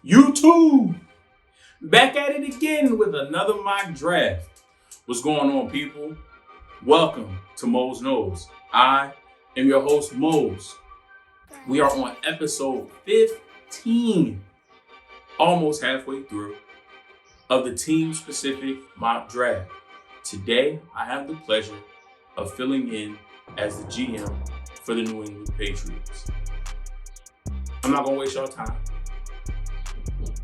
YouTube, back at it again with another mock draft. What's going on, people? Welcome to Mose Knows. I am your host, Mose. We are on episode 15, almost halfway through, of the team-specific mock draft. Today, I have the pleasure of filling in as the GM for the New England Patriots. I'm not gonna waste y'all time.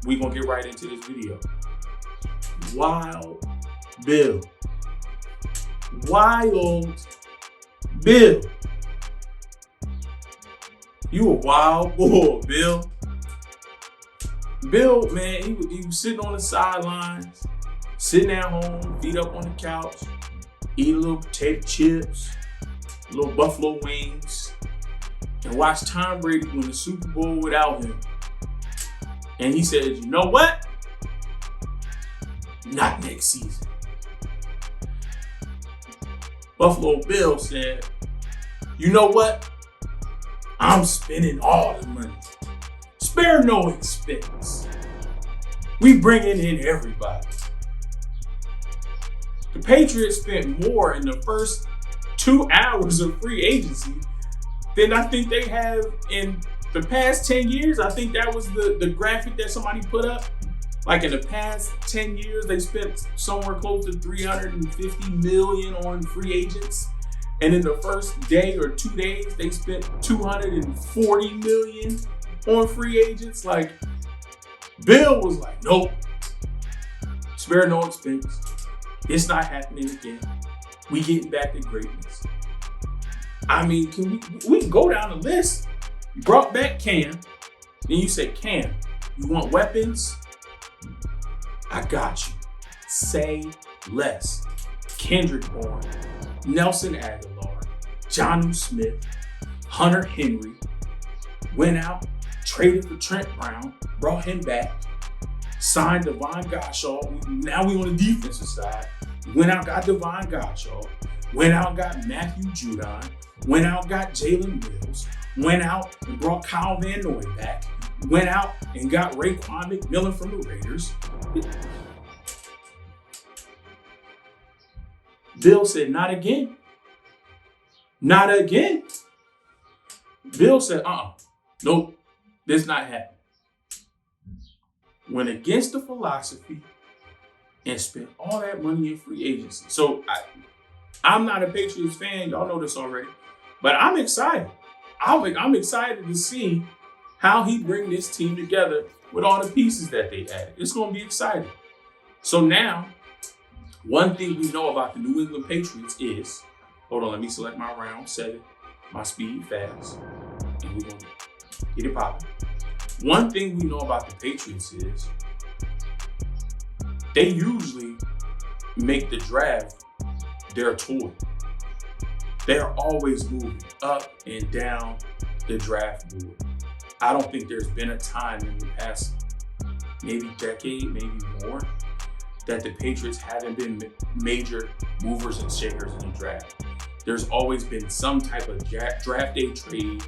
We're gonna get right into this video. Wild Bill. You a wild boy, Bill. Bill, man, he was sitting on the sidelines, sitting at home, feet up on the couch, eat a little potato chips, a little buffalo wings, and watch Tom Brady win the Super Bowl without him. And he said, you know what? Not next season. Buffalo Bill said, you know what? I'm spending all the money. Spare no expense. We bringing in everybody. The Patriots spent more in the first 2 hours of free agency than I think they have in the past 10 years. I think that was the graphic that somebody put up. Like in the past 10 years, they spent somewhere close to $350 million on free agents. And in the first day or 2 days, they spent $240 million on free agents. Like, Bill was like, nope, spare no expense. It's not happening again. We getting back to greatness. I mean, we can go down the list. You brought back Cam. Then you said, Cam, you want weapons? I got you. Say less. Kendrick Bourne, Nelson Aguilar, Jonnu Smith, Hunter Henry, went out, traded for Trent Brown, brought him back, signed Devon Gottschall. Now we on the defensive side. Went out, got Devon Gottschall. Went out, got Matthew Judon. Went out, got Jalen Mills. Went out and brought Kyle Van Noy back. Went out and got Raekwon McMillan from the Raiders. Bill said, not again. Not again. Bill said, nope, this not happening. Went against the philosophy and spent all that money in free agency. So I'm not a Patriots fan. Y'all know this already. But I'm excited. I'm excited to see how he bring this team together with all the pieces that they added. It's going to be exciting. So now, one thing we know about the New England Patriots is, hold on, let me select my round, set it, my speed fast, and we're going to get it popping. One thing we know about the Patriots is they usually make the draft their toy. They're always moving up and down the draft board. I don't think there's been a time in the past maybe decade, maybe more, that the Patriots haven't been major movers and shakers in the draft. There's always been some type of draft day trade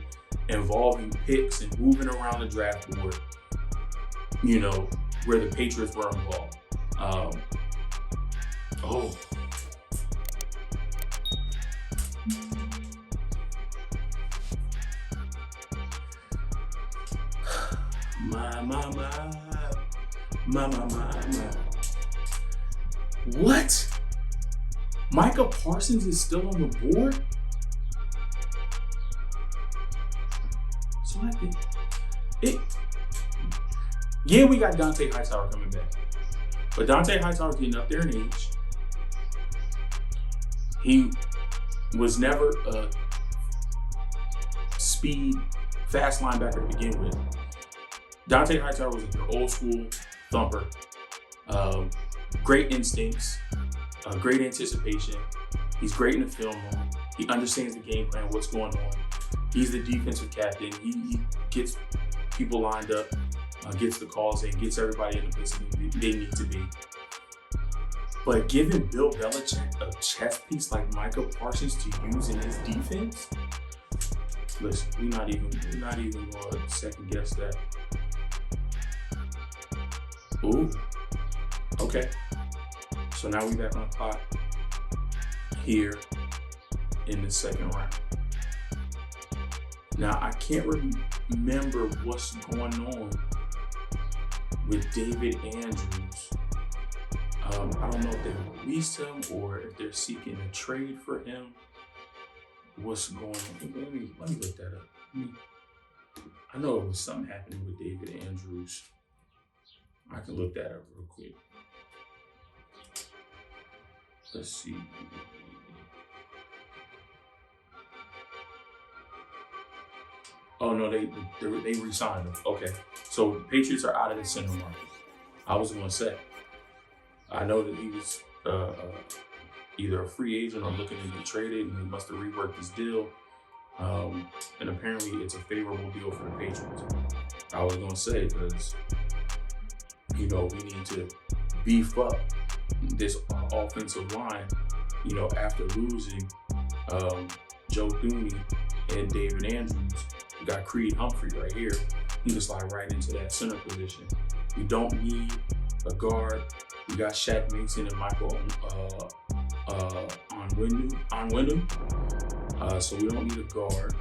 involving picks and moving around the draft board, you know, where the Patriots were involved. My. What? Micah Parsons is still on the board? So I think yeah, we got Dante Hightower coming back. But Dante Hightower's getting up there in age. He was never a speed, fast linebacker to begin with. Dante Hightower was an old school thumper. Great instincts, great anticipation. He's great in the film room. He understands the game plan, what's going on. He's the defensive captain. He gets people lined up, gets the calls in, gets everybody in the place they need to be. But giving Bill Belichick a chess piece like Micah Parsons to use in his defense, listen, we're not even going to second guess that. Ooh. Okay. So now we back on the clock here in the second round. Now I can't remember what's going on with David Andrews. I don't know if they released him or if they're seeking a trade for him. What's going on? Let me look that up. I know it was something happening with David Andrews. I can look that up real quick. Let's see. Oh no, they re-signed him. Okay, so the Patriots are out of the center market. I was gonna say, I know that he was either a free agent or looking to get traded, and he must have reworked his deal. And apparently, it's a favorable deal for the Patriots. I was gonna say because we need to beef up this offensive line. After losing Joe Thuney and David Andrews. You got Creed Humphrey right here. He can slide right into that center position. We don't need a guard. We got Shaq Mason and Michael Onwenu. So we don't need a guard.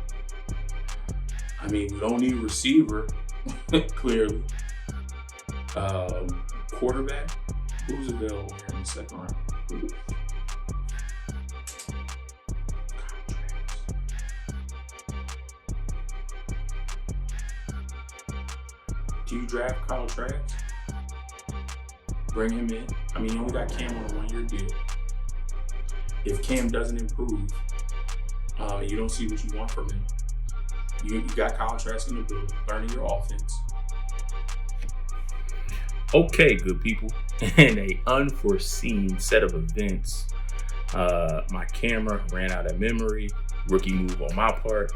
I mean, we don't need a receiver, clearly. Quarterback, who's available here in the second round? Do you draft Kyle Trask? Bring him in. I mean, you only got Cam on a 1-year deal. If Cam doesn't improve, you don't see what you want from him. You got Kyle Trask in the building, learning your offense. Okay, good people. In an unforeseen set of events, my camera ran out of memory. Rookie move on my part.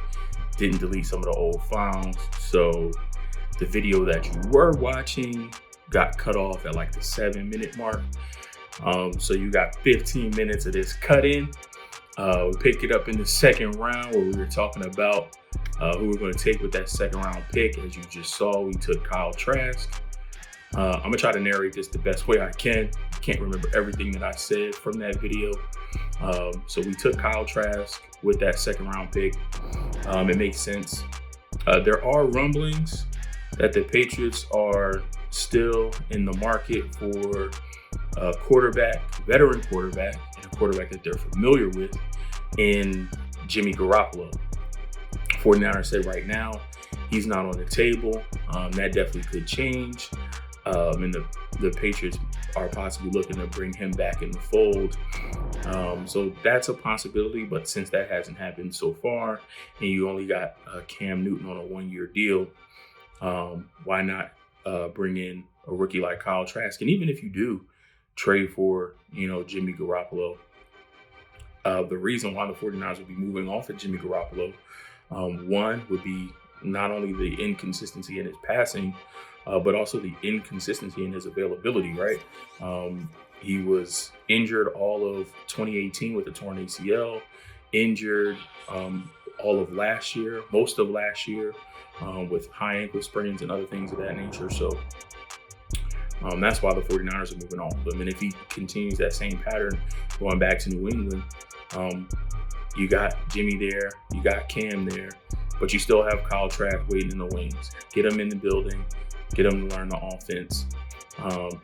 Didn't delete some of the old files. So the video that you were watching got cut off at like the 7-minute mark. So you got 15 minutes of this cut in. We picked it up in the second round where we were talking about who we're going to take with that second round pick. As you just saw, we took Kyle Trask. I'm going to try to narrate this the best way I can. Can't remember everything that I said from that video. So we took Kyle Trask with that second round pick. It makes sense. There are rumblings that the Patriots are still in the market for a veteran quarterback, and a quarterback that they're familiar with in Jimmy Garoppolo. 49ers said right now he's not on the table. That definitely could change. And the Patriots are possibly looking to bring him back in the fold. So that's a possibility, but since that hasn't happened so far, and you only got Cam Newton on a 1-year deal, why not bring in a rookie like Kyle Trask? And even if you do trade for, Jimmy Garoppolo, the reason why the 49ers would be moving off of Jimmy Garoppolo, one would be not only the inconsistency in his passing, but also the inconsistency in his availability, right? He was injured all of 2018 with a torn ACL, injured all of last year, most of last year, with high ankle sprains and other things of that nature. So that's why the 49ers are moving off of him. And if he continues that same pattern going back to New England, you got Jimmy there, you got Cam there, but you still have Kyle Trask waiting in the wings. Get him in the building, get him to learn the offense.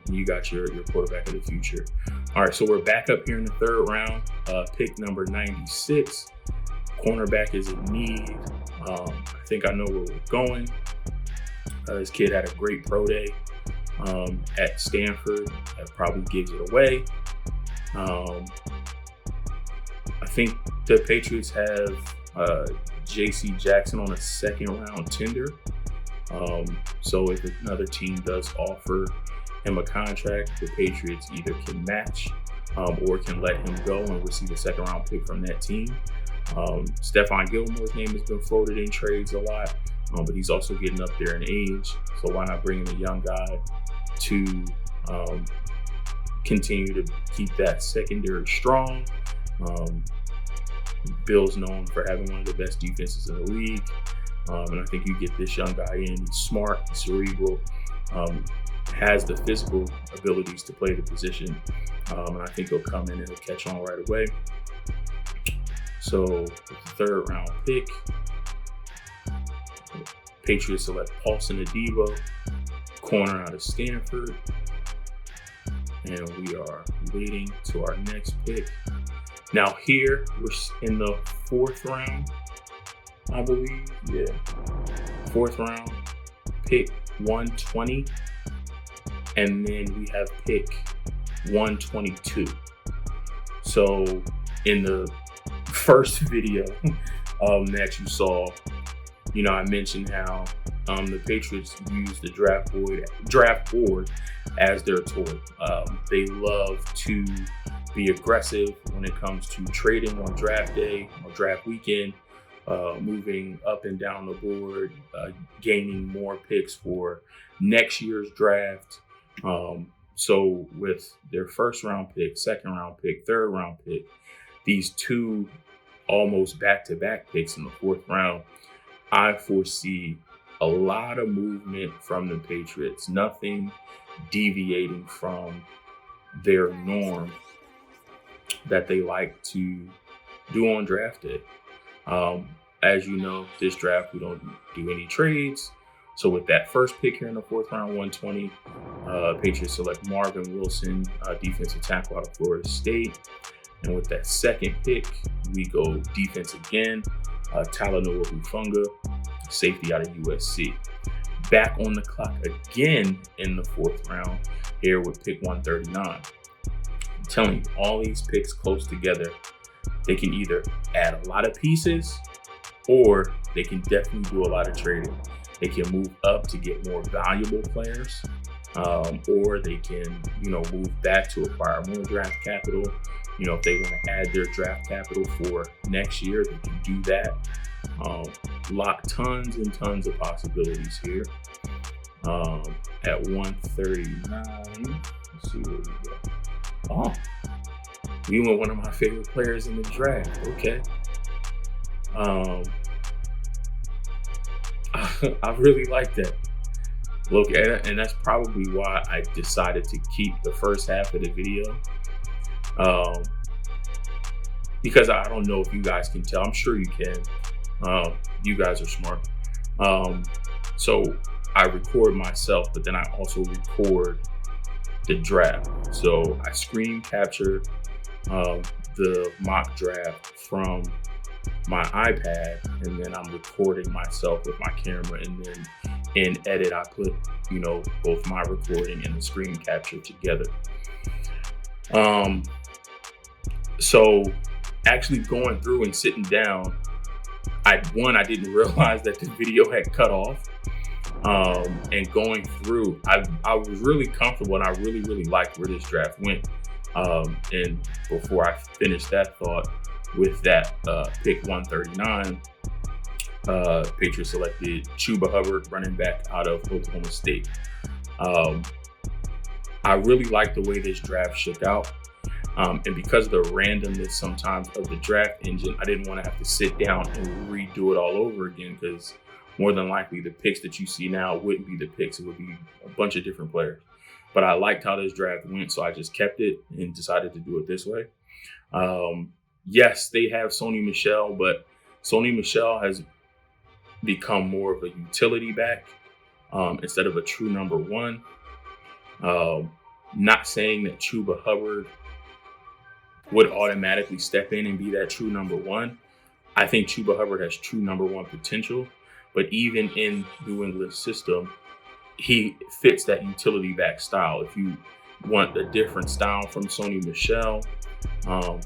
You got your quarterback of the future. All right, so we're back up here in the third round. Pick number 96. Cornerback is in need. I think I know where we're going. This kid had a great pro day at Stanford. That probably gives it away. I think the Patriots have J.C. Jackson on a second round tender. So if another team does offer him a contract, the Patriots either can match or can let him go and receive a second round pick from that team. Stephon Gilmore's name has been floated in trades a lot, but he's also getting up there in age. So why not bring in a young guy to continue to keep that secondary strong? Bill's known for having one of the best defenses in the league. And I think you get this young guy in. He's smart, cerebral. has the physical abilities to play the position. And I think he'll come in and he'll catch on right away. So with the third round pick, Patriots select Parsons, corner out of Stanford. And we are waiting to our next pick. Now here, we're in the fourth round, I believe. Yeah. Fourth round, pick 120. And then we have pick 122. So in the first video that you saw, I mentioned how the Patriots use the draft board as their tool. They love to be aggressive when it comes to trading on draft day or draft weekend, moving up and down the board, gaining more picks for next year's draft. So with their first round pick, second round pick, third round pick, these two almost back-to-back picks in the fourth round, I foresee a lot of movement from the Patriots, nothing deviating from their norm that they like to do on draft day. As you know, this draft, we don't do any trades. So with that first pick here in the fourth round, 120, Patriots select Marvin Wilson, defensive tackle out of Florida State. And with that second pick, we go defense again, Talanoa Hufanga, safety out of USC. Back on the clock again in the fourth round here with pick 139. I'm telling you, all these picks close together, they can either add a lot of pieces or they can definitely do a lot of trading. They can move up to get more valuable players, or they can, move back to acquire more draft capital. If they want to add their draft capital for next year, they can do that. Tons and tons of possibilities here. At 139, let's see what we got. Oh, we went one of my favorite players in the draft. Okay. I really like that. Look, and that's probably why I decided to keep the first half of the video. Because I don't know if you guys can tell. I'm sure you can. You guys are smart. So I record myself, but then I also record the draft. So I screen capture the mock draft from my iPad, and then I'm recording myself with my camera, and then in edit I put both my recording and the screen capture together. So actually going through and sitting down, I didn't realize that the video had cut off. And going through, I was really comfortable, and I really liked where this draft went. And before I finished that thought, with that pick 139, Patriots selected Chuba Hubbard, running back out of Oklahoma State. I really like the way this draft shook out. And because of the randomness sometimes of the draft engine, I didn't want to have to sit down and redo it all over again, because more than likely the picks that you see now wouldn't be the picks. It would be a bunch of different players. But I liked how this draft went, so I just kept it and decided to do it this way. Yes, they have Sony Michel, but Sony Michel has become more of a utility back instead of a true number one. Not saying that Chuba Hubbard would automatically step in and be that true number one. I think Chuba Hubbard has true number one potential, but even in New England's system, he fits that utility back style. If you want a different style from Sony Michel,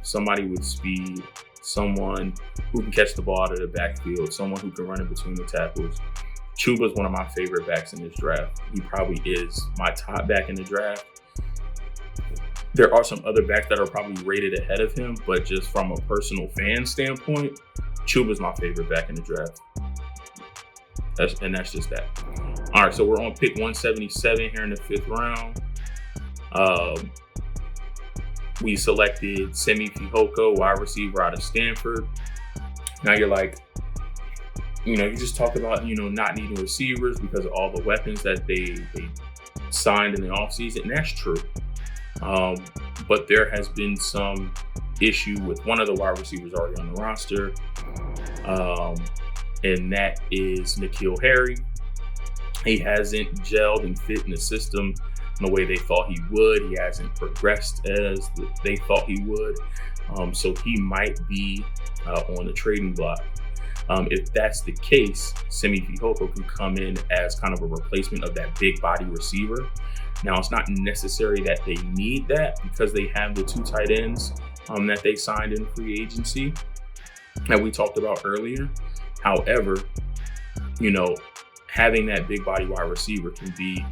somebody with speed, someone who can catch the ball out of the backfield, someone who can run in between the tackles. Chuba's one of my favorite backs in this draft. He probably is my top back in the draft. There are some other backs that are probably rated ahead of him, but just from a personal fan standpoint, Chuba's my favorite back in the draft. That's just that. All right, so we're on pick 177 here in the fifth round. We selected Semi Fehoko, wide receiver out of Stanford. Now you're like, you just talk about, not needing receivers because of all the weapons that they signed in the offseason, and that's true. But there has been some issue with one of the wide receivers already on the roster, and that is N'Keal Harry. He hasn't gelled and fit in the system in the way they thought he would. He hasn't progressed as they thought he would. So he might be on the trading block. If that's the case, Simi Fehoko can come in as kind of a replacement of that big body receiver. Now, it's not necessary that they need that because they have the 2 tight ends that they signed in free agency that we talked about earlier. However, having that big body wide receiver can be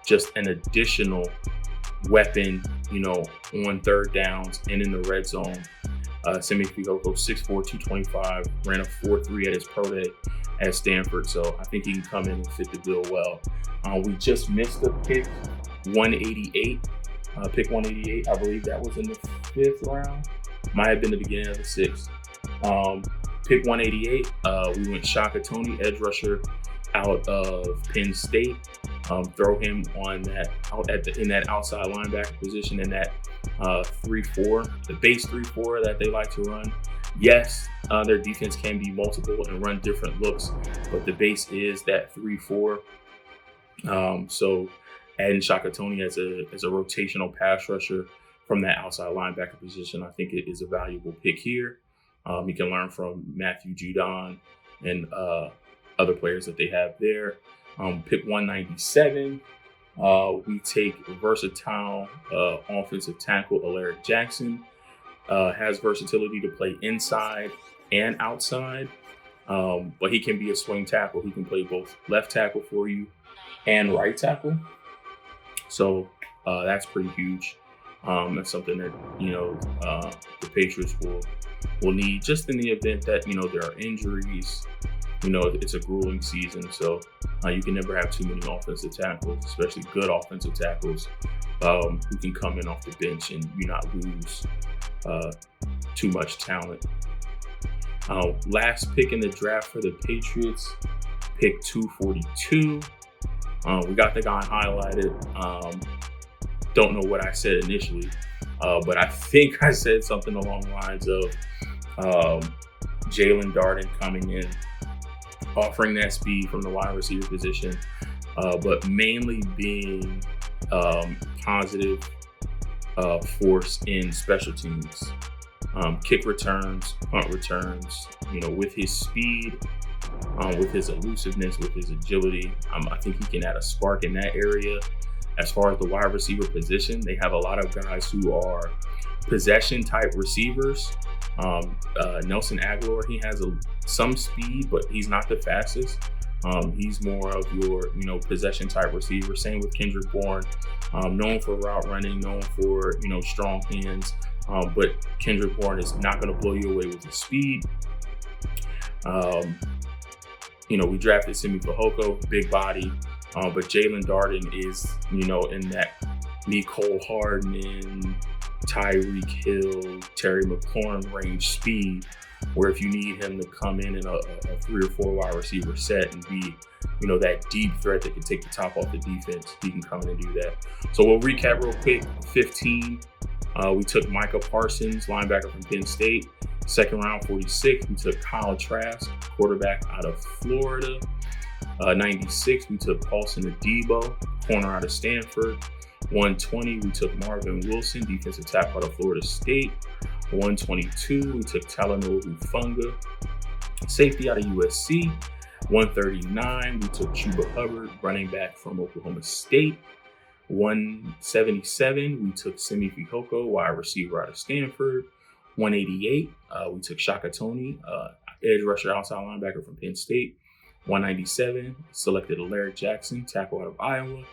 just an additional weapon, on third downs and in the red zone. Simi Fehoko, 6'4", 225, ran a 4.3 at his pro day at Stanford. So I think he can come in and fit the bill well. We just missed the pick 188. Pick 188, I believe that was in the 5th round. Might have been the beginning of the 6th. Pick 188, we went Shaka Toney, edge rusher out of Penn State. Throw him on that in that outside linebacker position in that 3-4, the base 3-4 that they like to run. Yes, their defense can be multiple and run different looks, but the base is that 3-4. So adding Shaka Toney as a rotational pass rusher from that outside linebacker position, I think it is a valuable pick here. You can learn from Matthew Judon and other players that they have there. Pick 197, we take versatile offensive tackle Alaric Jackson. Has versatility to play inside and outside, but he can be a swing tackle. He can play both left tackle for you and right tackle. So that's pretty huge. That's something that the Patriots will need just in the event that there are injuries. It's a grueling season, so you can never have too many offensive tackles, especially good offensive tackles who can come in off the bench and you not lose too much talent. Last pick in the draft for the Patriots, pick 242. We got the guy highlighted. Don't know what I said initially, but I think I said something along the lines of Jalen Darden coming in, offering that speed from the wide receiver position, but mainly being positive force in special teams, kick returns, punt returns. With his speed, with his elusiveness, with his agility, I think he can add a spark in that area. As far as the wide receiver position, they have a lot of guys who are possession type receivers. Nelson Aguilar, he has some speed, but he's not the fastest. He's more of your, possession type receiver. Same with Kendrick Bourne, known for route running, known for, strong hands. But Kendrick Bourne is not going to blow you away with his speed. We drafted Simi Fehoko, big body. But Jalen Darden is, in that Mecole Hardman, Tyreek Hill, Terry McLaurin range speed, where if you need him to come in a 3 or 4 wide receiver set and be, that deep threat that can take the top off the defense, he can come in and do that. So we'll recap real quick. 15, we took Micah Parsons, linebacker from Penn State. 2nd round, 46, we took Kyle Trask, quarterback out of Florida. 96, we took Paulson Adebo, corner out of Stanford. 120, we took Marvin Wilson, defensive tackle out of Florida State. 122, we took Talanoa Hufanga, safety out of USC. 139, we took Chuba Hubbard, running back from Oklahoma State. 177, we took Simi Fehoko, wide receiver out of Stanford. 188, we took Shaka Toney, edge rusher, outside linebacker from Penn State. 197, selected Alaric Jackson, tackle out of Iowa.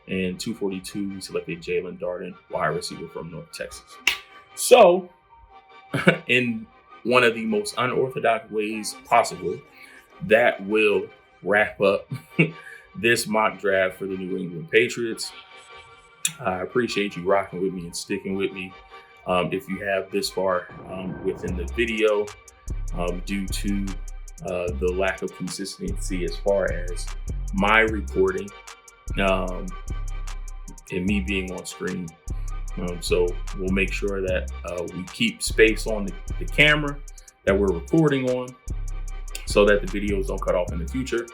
And 242, we selected Jalen Darden, wide receiver from North Texas. So, in one of the most unorthodox ways possible, that will wrap up this mock draft for the New England Patriots. I appreciate you rocking with me and sticking with me. If you have this far within the video, due to the lack of consistency as far as my recording, and me being on screen. So we'll make sure that we keep space on the camera that we're recording on so that the videos don't cut off in the future.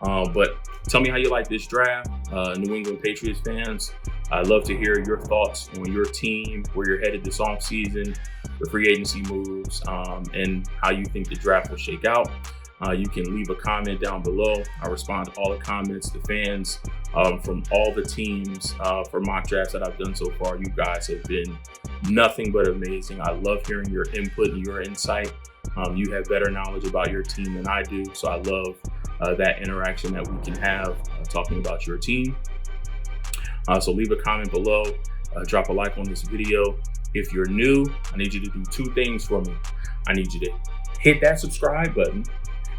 But tell me how you like this draft, New England Patriots fans. I'd love to hear your thoughts on your team, where you're headed this offseason, the free agency moves, and how you think the draft will shake out. You can leave a comment down below. I respond to all the comments. The fans from all the teams for mock drafts that I've done so far, you guys have been nothing but amazing. I love hearing your input and your insight. You have better knowledge about your team than I do, so I love that interaction that we can have talking about your team. So leave a comment below, drop a like on this video. If you're new, I need you to do two things for me. I need you to hit that subscribe button,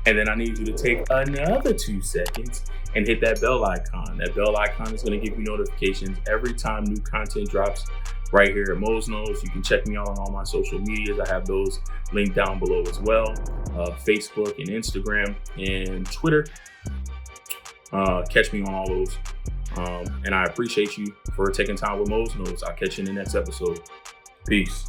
and then I need you to take another 2 seconds and hit that bell icon. That bell icon is going to give you notifications every time new content drops right here at Mose Knows. You can check me out on all my social medias. I have those linked down below as well. Facebook and Instagram and Twitter. Catch me on all those. And I appreciate you for taking time with Mose Knows. I'll catch you in the next episode. Peace.